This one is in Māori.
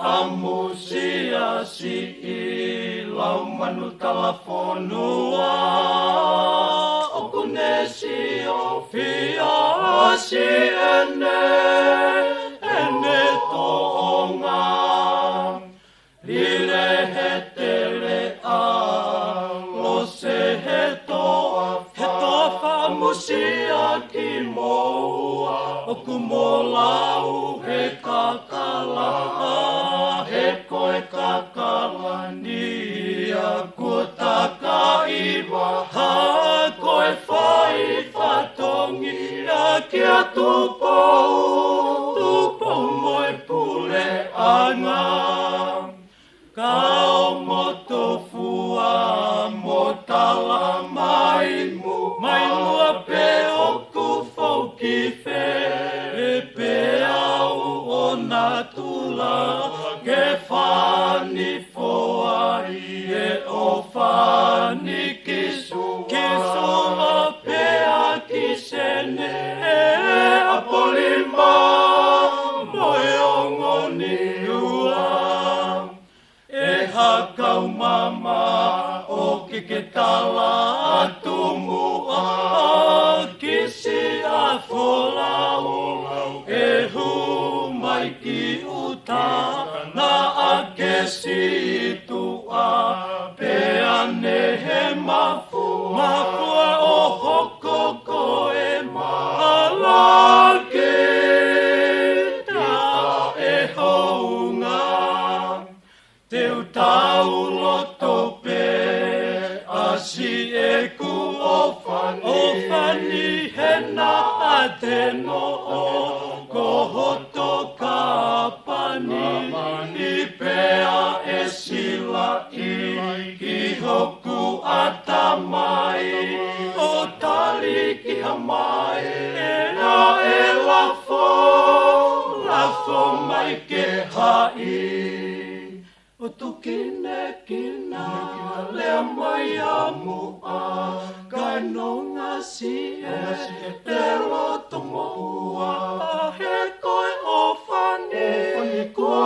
amusia si lau manu talafonua o kunesi o fia si ene toonga lile hetele a lo se hetoa famusia ki moa o kumolau he kakala he koe kakala nia kutaka iwa ha koe whai whatongi a kia tupou moe pule anga kau mo tofua mo tala mai mua pe o kufou ki whe e pe au o na tula ke whani foai e o whani kisu a pea ki sene e apolima moe o ngoni ua e hakau mama o ke tala atumu a kisi a folau e hu mai ki uta na ake si tua pea ne he mafua o hoko ko e malake ta e hounga teu tau loto pe asi e ku o fani hena a te no o kohoto ka pani ni pea e sila ki hoku atamai o tali ki hamai na e lafo mai ke hai o tu kina lea mai a mua kai no ngasi e te loto moa he koe o fani kua